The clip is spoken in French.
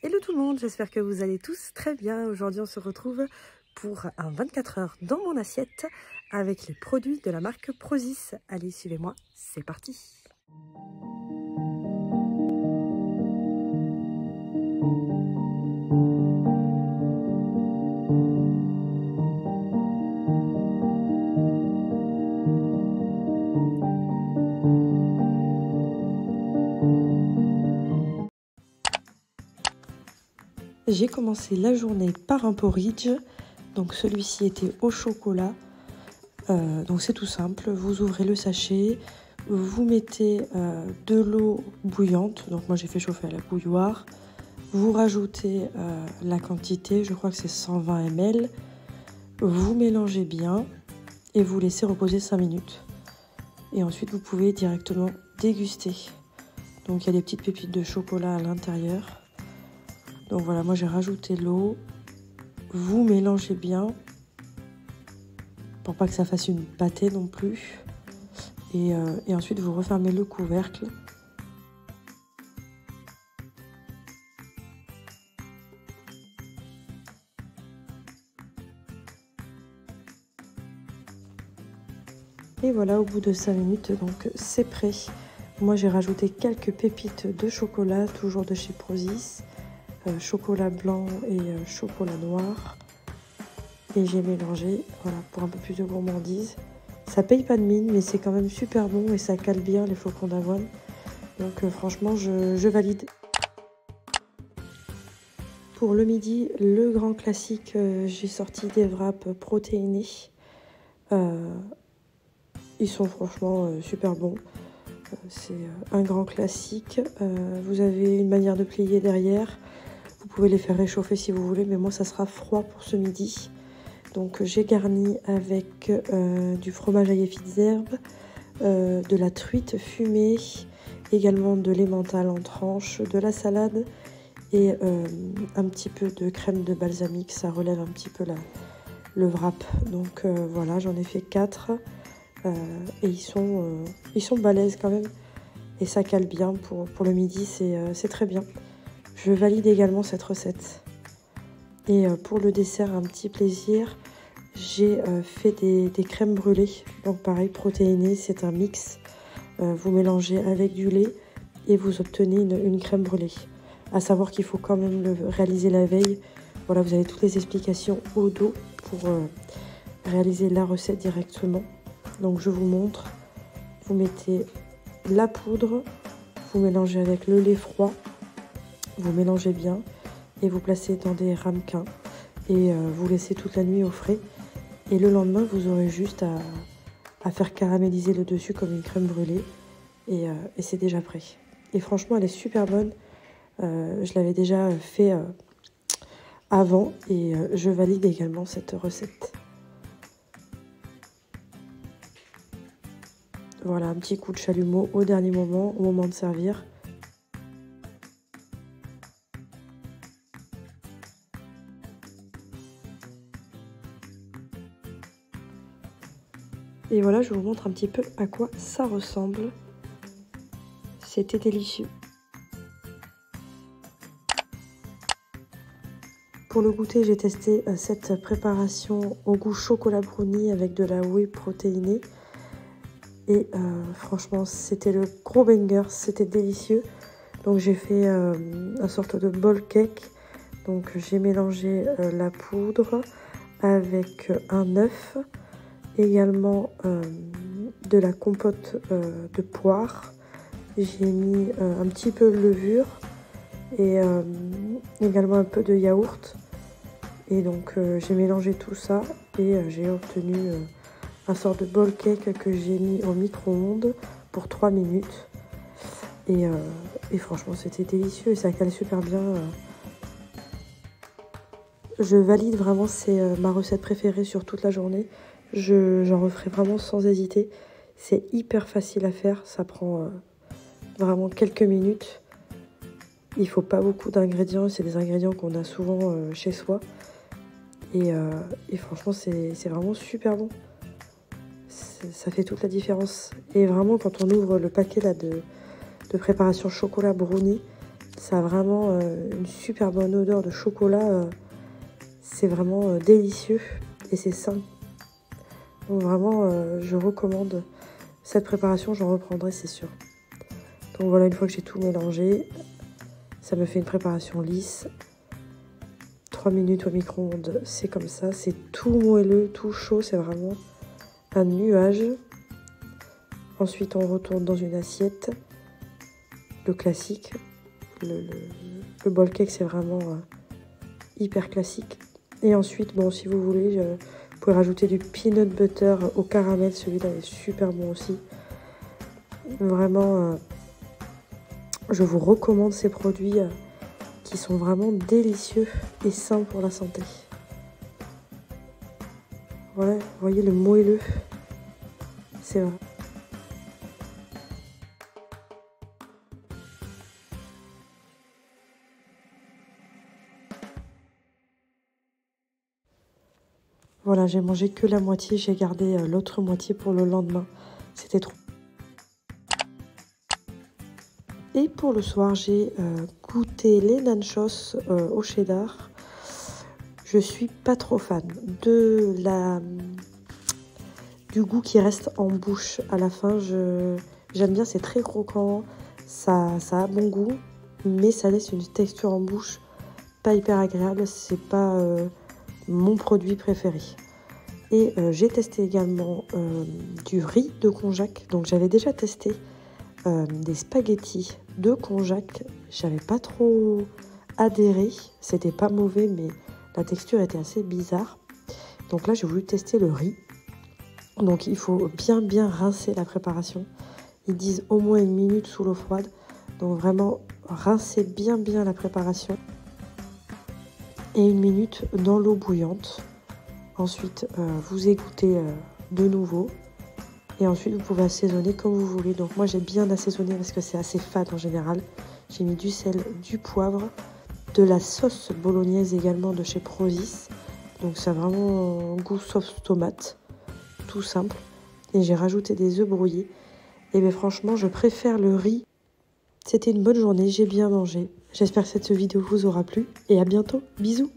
Hello tout le monde, j'espère que vous allez tous très bien. Aujourd'hui on se retrouve pour un 24 heures dans mon assiette avec les produits de la marque Prozis. Allez, suivez-moi, c'est parti. J'ai commencé la journée par un porridge, donc celui-ci était au chocolat. Donc c'est tout simple, vous ouvrez le sachet, vous mettez de l'eau bouillante, donc moi j'ai fait chauffer à la bouilloire, vous rajoutez la quantité, je crois que c'est 120 ml, vous mélangez bien et vous laissez reposer 5 minutes. Et ensuite vous pouvez directement déguster. Donc il y a des petites pépites de chocolat à l'intérieur. Donc voilà, moi j'ai rajouté l'eau, vous mélangez bien pour pas que ça fasse une pâtée non plus. Et ensuite vous refermez le couvercle. Et voilà, au bout de 5 minutes, donc c'est prêt. Moi j'ai rajouté quelques pépites de chocolat, toujours de chez Prozis. Chocolat blanc et chocolat noir. Et j'ai mélangé, voilà, pour un peu plus de gourmandise. Ça paye pas de mine, mais c'est quand même super bon et ça cale bien les flocons d'avoine. Donc franchement, je valide. Pour le midi, le grand classique, j'ai sorti des wraps protéinés. Ils sont franchement super bons. C'est un grand classique. Vous avez une manière de plier derrière. Vous pouvez les faire réchauffer si vous voulez, mais moi ça sera froid pour ce midi. Donc j'ai garni avec du fromage aillé fines herbes, de la truite fumée, également de l'emmental en tranches, de la salade et un petit peu de crème de balsamique, ça relève un petit peu le wrap. Donc voilà, j'en ai fait 4 et ils sont balèzes quand même et ça cale bien pour le midi, c'est très bien. Je valide également cette recette. Et pour le dessert, un petit plaisir, j'ai fait des crèmes brûlées. Donc pareil, protéinées, c'est un mix. Vous mélangez avec du lait et vous obtenez une crème brûlée. À savoir qu'il faut quand même le réaliser la veille. Voilà, vous avez toutes les explications au dos pour réaliser la recette directement. Donc je vous montre. Vous mettez la poudre, vous mélangez avec le lait froid. Vous mélangez bien et vous placez dans des ramequins et vous laissez toute la nuit au frais. Et le lendemain, vous aurez juste à faire caraméliser le dessus comme une crème brûlée et c'est déjà prêt. Et franchement, elle est super bonne. Je l'avais déjà fait avant et je valide également cette recette. Voilà, un petit coup de chalumeau au dernier moment, au moment de servir. Et voilà, je vous montre un petit peu à quoi ça ressemble. C'était délicieux. Pour le goûter, j'ai testé cette préparation au goût chocolat brownie avec de la whey protéinée. Et franchement, c'était le gros banger, c'était délicieux. Donc j'ai fait une sorte de bol cake. Donc j'ai mélangé la poudre avec un œuf. Également de la compote de poire. J'ai mis un petit peu de levure et également un peu de yaourt. Et donc j'ai mélangé tout ça et j'ai obtenu un sort de bol cake que j'ai mis au micro-ondes pour 3 minutes. Et franchement c'était délicieux et ça cale super bien. Je valide vraiment, c'est ma recette préférée sur toute la journée. J'en referai vraiment sans hésiter. C'est hyper facile à faire, ça prend vraiment quelques minutes. Il faut pas beaucoup d'ingrédients, c'est des ingrédients qu'on a souvent chez soi. Et franchement, c'est vraiment super bon. Ça fait toute la différence. Et vraiment, quand on ouvre le paquet là, de préparation chocolat brownie, Ça a vraiment une super bonne odeur de chocolat. C'est vraiment délicieux et c'est sain. Donc vraiment, je recommande cette préparation, j'en reprendrai, c'est sûr. Donc voilà, une fois que j'ai tout mélangé, ça me fait une préparation lisse. 3 minutes au micro-ondes, c'est comme ça, c'est tout moelleux, tout chaud, c'est vraiment un nuage. Ensuite, on retourne dans une assiette. Le classique, le bol cake, c'est vraiment hyper classique. Et ensuite, bon, si vous voulez, vous pouvez rajouter du peanut butter au caramel, celui-là est super bon aussi. Vraiment, je vous recommande ces produits qui sont vraiment délicieux et sains pour la santé. Voilà, vous voyez le moelleux, c'est vrai. Voilà, j'ai mangé que la moitié, j'ai gardé l'autre moitié pour le lendemain. C'était trop. Et pour le soir, j'ai goûté les nachos au cheddar. Je suis pas trop fan du goût qui reste en bouche à la fin. J'aime bien, c'est très croquant, ça a bon goût, mais ça laisse une texture en bouche pas hyper agréable. C'est pas mon produit préféré. Et j'ai testé également du riz de konjac. Donc j'avais déjà testé des spaghettis de konjac. J'avais pas trop adhéré. C'était pas mauvais, mais la texture était assez bizarre. Donc là, j'ai voulu tester le riz. Donc il faut bien rincer la préparation. Ils disent au moins 1 minute sous l'eau froide. Donc vraiment, rincez bien la préparation. Et 1 minute dans l'eau bouillante. Ensuite, vous égouttez de nouveau. Et ensuite, vous pouvez assaisonner comme vous voulez. Donc moi, j'ai bien assaisonné parce que c'est assez fade en général. J'ai mis du sel, du poivre, de la sauce bolognaise également de chez Prozis. Donc ça a vraiment un goût sauce tomate. Tout simple. Et j'ai rajouté des œufs brouillés. Et bien franchement, je préfère le riz. C'était une bonne journée, j'ai bien mangé. J'espère que cette vidéo vous aura plu. Et à bientôt. Bisous.